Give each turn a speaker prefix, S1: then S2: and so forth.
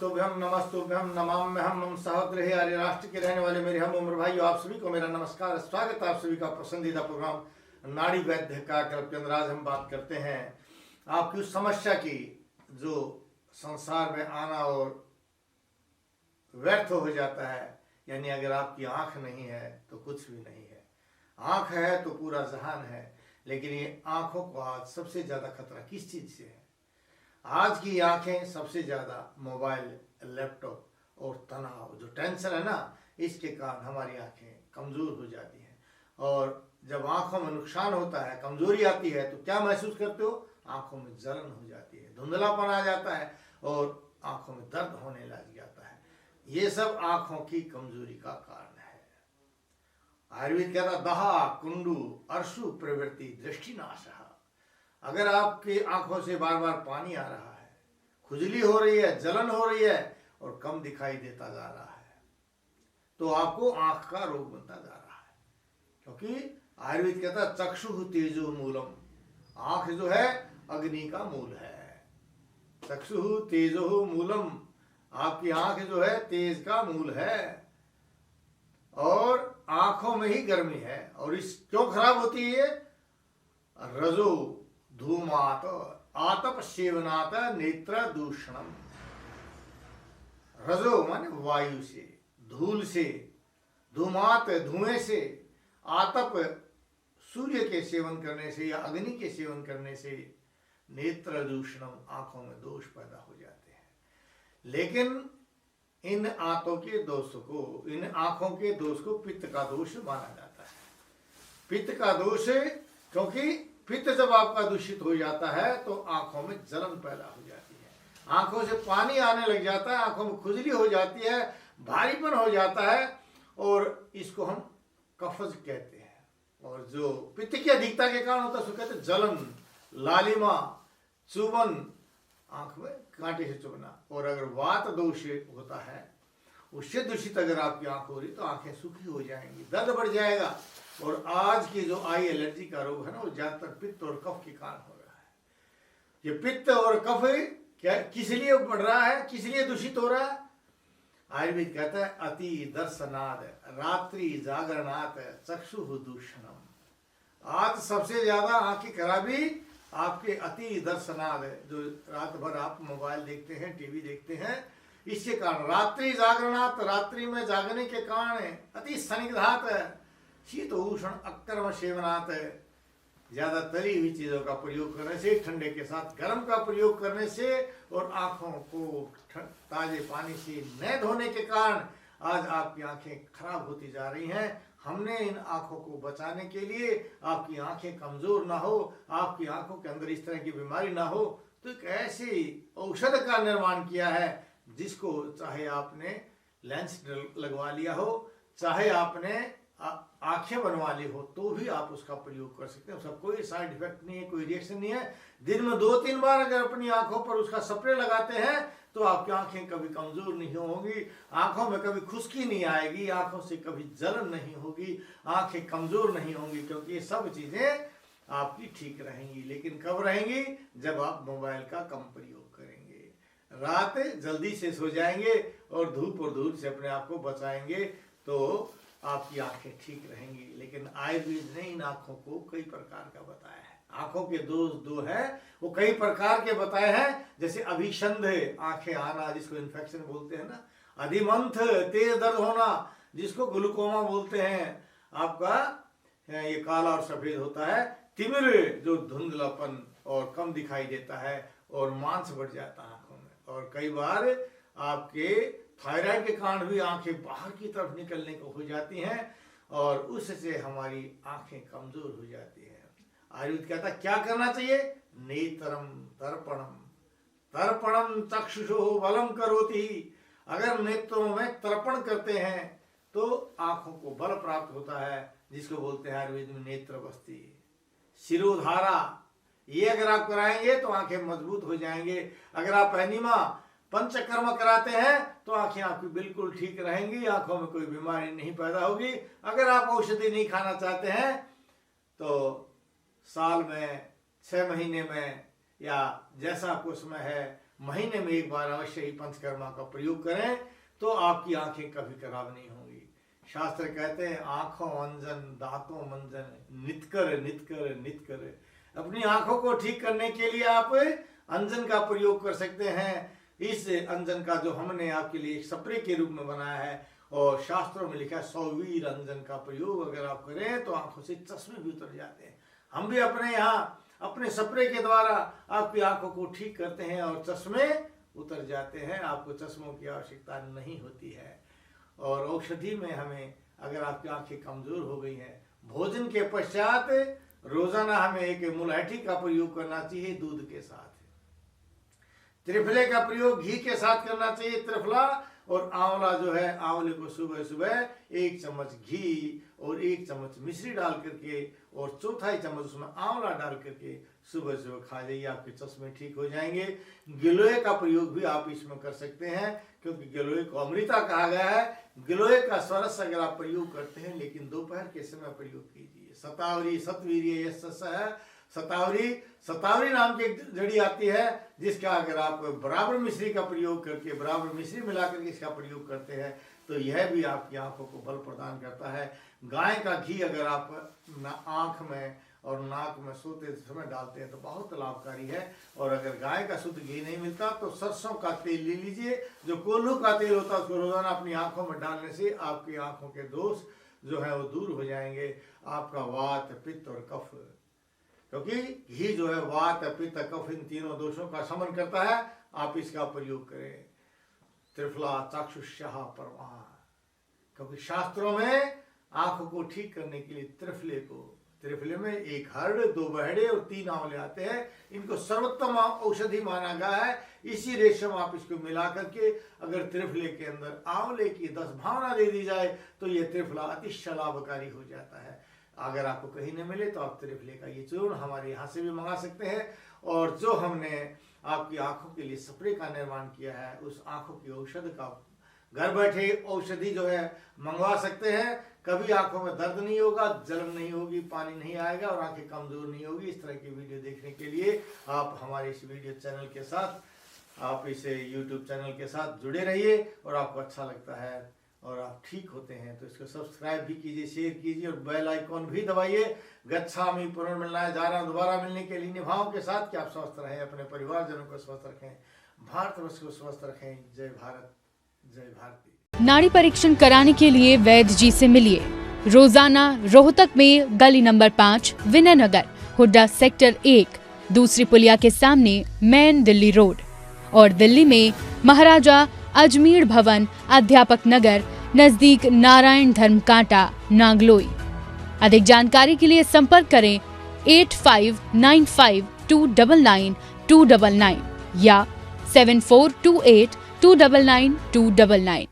S1: नमस्तुभ्यम नमाम्यहम्। हम सहोदर आर्य राष्ट्र के रहने वाले मेरे हम उम्र भाइयों, आप सभी को मेरा नमस्कार, स्वागत है आप सभी का पसंदीदा प्रोग्राम नाड़ी वैद्य का क्लब के अंदर। आज हम बात करते हैं आपकी उस समस्या की जो संसार में आना और व्यर्थ हो जाता है, यानी अगर आपकी आंख नहीं है तो कुछ भी नहीं है, आंख है तो पूरा जहान है। लेकिन ये आंखों को आज सबसे ज्यादा खतरा किस चीज से है? आज की आंखें सबसे ज्यादा मोबाइल, लैपटॉप और तनाव, जो टेंशन है ना, इसके कारण हमारी आंखें कमजोर हो जाती हैं। और जब आंखों में नुकसान होता है, कमजोरी आती है, तो क्या महसूस करते हो? आंखों में जलन हो जाती है, धुंधलापन आ जाता है और आंखों में दर्द होने लग जाता है। ये सब आंखों की कमजोरी का कारण है। आयुर्वेद कहता दहा कुंडू अर्शु प्रवृत्ति दृष्टिनाशः। अगर आपकी आंखों से बार बार पानी आ रहा है, खुजली हो रही है, जलन हो रही है और कम दिखाई देता जा रहा है, तो आपको आंख का रोग बनता जा रहा है। क्योंकि आयुर्वेद कहता है चक्षु तेजो मूलम, आंख जो है अग्नि का मूल है। चक्षु तेजो मूलम, आपकी आंख जो है तेज का मूल है और आंखों में ही गर्मी है। और इस क्यों खराब होती है? रजो धूमात आतप सेवनात नेत्र दूषणम। रजो माने वायु से, धूल से, धूमात धुएं से, आतप सूर्य के सेवन करने से या अग्नि के सेवन करने से नेत्र दूषणम, आंखों में दोष पैदा हो जाते हैं। लेकिन इन आंखों के दोष को, इन आंखों के दोष को पित्त का दोष माना जाता है। पित्त का दोष, क्योंकि पित्त जब आपका दूषित हो जाता है तो आंखों में जलन पैदा हो जाती है, आंखों से पानी आने लग जाता है, आंखों में खुजली हो जाती है, भारीपन हो जाता है और इसको हम कफज कहते हैं। और जो पित्त की अधिकता के कारण होता है उसको कहते हैं जलन, लालिमा, चुभन, आंख में कांटे से चुभना। और अगर वात दोष होता है, उससे दूषित अगर आपकी आंख हो रही तो आंखें सूखी हो जाएंगी, दर्द बढ़ जाएगा। और आज की जो आई एलर्जी का रोग है ना, वो ज्यादातर पित्त और कफ के कारण हो रहा है। ये पित्त और कफ क्या किस लिए बढ़ रहा है, किस लिए दूषित हो रहा है? आयुर्वेद कहता है अति दर्शनाद रात्रि जागरणात चक्षु दूषणम। आज सबसे ज्यादा आंख की खराबी आपके अति दर्शनाद, जो रात भर आप मोबाइल देखते हैं, टीवी देखते हैं, इसके कारण रात्रि जागरणात, रात्रि में जागने के कारण अति स्निग्धात शीत उष्ण अक्रम सेवनात, ज्यादा तली हुई चीजों का प्रयोग करने से, ठंडे के साथ गर्म का प्रयोग करने से और आंखों को ताजे पानी से न धोने के कारण आज आपकी आंखें खराब होती जा रही हैं। हमने इन आंखों को बचाने के लिए, आपकी आंखें कमजोर ना हो, आपकी आंखों के अंदर इस तरह की बीमारी ना हो, तो एक ऐसी औषध का निर्माण किया है जिसको चाहे आपने लेंस लगवा लिया हो, चाहे आपने आंखें बनवा ली हो, तो भी आप उसका प्रयोग कर सकते हैं। उसका कोई साइड इफेक्ट नहीं है, कोई रिएक्शन नहीं है। दिन में 2-3 बार अगर अपनी आंखों पर उसका स्प्रे लगाते हैं तो आपकी आंखें कभी कमजोर नहीं होंगी, आंखों में कभी खुश्की नहीं आएगी, आंखों से कभी जलन नहीं होगी, आंखें कमजोर नहीं होंगी, क्योंकि ये सब चीजें आपकी ठीक रहेंगी। लेकिन कब रहेंगी? जब आप मोबाइल का कम प्रयोग करेंगे, रात जल्दी से सो जाएंगे और धूप और धूल से अपने आप को बचाएंगे, तो आपकी आंखें ठीक रहेंगी। लेकिन आयुर्वेद ने इन आंखों को कई प्रकार का बताया है। आंखों के दोष दो है, वो कई प्रकार के बताए हैं। जैसे अभिसंध, आंखें आना, जिसको इन्फेक्शन बोलते हैं ना, अधिमंथ, तेज दर्द होना, जिसको ग्लूकोमा बोलते हैं, आपका ये काला और सफेद होता है, तिमिर, जो धुंधलापन और कम दिखाई देता है और मांस बढ़ जाता है आंखों में। और कई बार आपके थायराइड के कारण भी आंखें बाहर की तरफ निकलने को हो जाती हैं और उससे हमारी आंखें कमजोर हो जाती हैं। आयुर्वेद कहता क्या करना चाहिए? नेत्रम तर्पणम, तर्पणम चक्षुषो बलम करोति। अगर नेत्रों में तर्पण करते हैं तो आंखों को बल प्राप्त होता है, जिसको बोलते हैं आयुर्वेद में नेत्र बस्ती। शिरोधारा, ये अगर आप कराएंगे तो आंखें मजबूत हो जाएंगे। अगर आप एनिमा, पंचकर्म कराते हैं तो आंखें आपकी बिल्कुल ठीक रहेंगी, आंखों में कोई बीमारी नहीं पैदा होगी। अगर आप औषधि नहीं खाना चाहते हैं तो साल में 6 महीने में या जैसा आपको समय है महीने में एक बार अवश्य ही पंचकर्मा का प्रयोग करें, तो आपकी आंखें कभी खराब नहीं होंगी। शास्त्र कहते हैं आंखों अंजन दांतों मंजन, नित कर नित कर नित कर। अपनी आंखों को ठीक करने के लिए आप अंजन का प्रयोग कर सकते हैं। इस अंजन का जो हमने आपके लिए एक स्प्रे के रूप में बनाया है, और शास्त्रों में लिखा है 100 वीर अंजन का प्रयोग अगर आप करें तो आंखों से चश्मे भी उतर जाते हैं। हम भी अपने यहाँ अपने स्प्रे के द्वारा आपकी आंखों को ठीक करते हैं और चश्मे उतर जाते हैं, आपको चश्मों की आवश्यकता नहीं होती है। और औषधि में हमें, अगर आपकी आंखें कमजोर हो गई हैं, भोजन के पश्चात रोजाना हमें एक मुलहठी का प्रयोग करना चाहिए दूध के साथ। त्रिफले का प्रयोग घी के साथ करना चाहिए। त्रिफला और आंवला जो है, आंवले को सुबह सुबह 1 चम्मच घी और 1 चम्मच मिश्री डाल करके और 1/4 चम्मच उसमें आंवला डाल करके सुबह सुबह खा जाइए, आपके चश्मे ठीक हो जाएंगे। गिलोय का प्रयोग भी आप इसमें कर सकते हैं, क्योंकि गिलोय को अमृता कहा गया है। गिलोय का सरस अगर आप प्रयोग करते हैं, लेकिन दोपहर के समय प्रयोग कीजिए। शतावरी सतवीर्य यश है। शतावरी नाम की एक जड़ी आती है, जिसका अगर आप बराबर मिश्री का प्रयोग करके, बराबर मिश्री मिलाकर के इसका प्रयोग करते हैं, तो यह भी आपकी आंखों को बल प्रदान करता है। गाय का घी अगर आप आंख में और नाक में सोते समय डालते हैं तो बहुत लाभकारी है। और अगर गाय का शुद्ध घी नहीं मिलता तो सरसों का तेल ले लीजिए, जो कोल्हू का तेल होता है, उसको रोजाना अपनी आंखों में डालने से आपकी आंखों के दोष जो है वो दूर हो जाएंगे। आपका वात पित्त और कफ, क्योंकि घी जो है वात पित्त कफ इन तीनों दोषों का शमन करता है, आप इसका प्रयोग करें। त्रिफला चाक्षुष्यः परमा, क्योंकि शास्त्रों में आंखों को ठीक करने के लिए त्रिफले में 1 हर्ड़ 2 बहड़े और 3 आंवले आते हैं। इनको सर्वोत्तम औषधि माना गया है। इसी रेशम आप इसको मिला करके अगर त्रिफले के अंदर आंवले की 10 भावना दे दी जाए तो ये त्रिफला अतिशय लाभकारी हो जाता है। अगर आपको कहीं न मिले तो आप त्रिफले का ये चूर्ण हमारे यहाँ से भी मंगा सकते हैं। और जो हमने आपकी आंखों के लिए स्प्रे का निर्माण किया है, उस आंखों की औषधि का घर बैठे औषधि जो है मंगवा सकते हैं। कभी आंखों में दर्द नहीं होगा, जलन नहीं होगी, पानी नहीं आएगा और आंखें कमजोर नहीं होगी। इस तरह की वीडियो देखने के लिए आप हमारे इस वीडियो चैनल के साथ, आप इसे यूट्यूब चैनल के साथ जुड़े रहिए। और आपको अच्छा लगता है और आप ठीक होते हैं तो इसको सब्सक्राइब भी कीजिए, शेयर कीजिए और बेल आइकॉन भी दबाइए। गच्छामि पुनर्मिलनाय, जा रहा हूं दोबारा मिलने के लिए निभाओं के साथ कि आप स्वस्थ रहें, अपने परिवारजनों को स्वस्थ रखें, भारतवर्ष को स्वस्थ रखें। जय भारत, जय भारती।
S2: नाड़ी परीक्षण कराने के लिए वैद्य जी से मिलिए रोजाना रोहतक में गली नंबर 5 विनय नगर, हुड्डा सेक्टर 1, दूसरी पुलिया के सामने मेन दिल्ली रोड, और दिल्ली में महाराजा अजमेर भवन अध्यापक नगर नजदीक नारायण धर्म कांटा नागलोई। अधिक जानकारी के लिए संपर्क करें 8595299299 या 7428299299।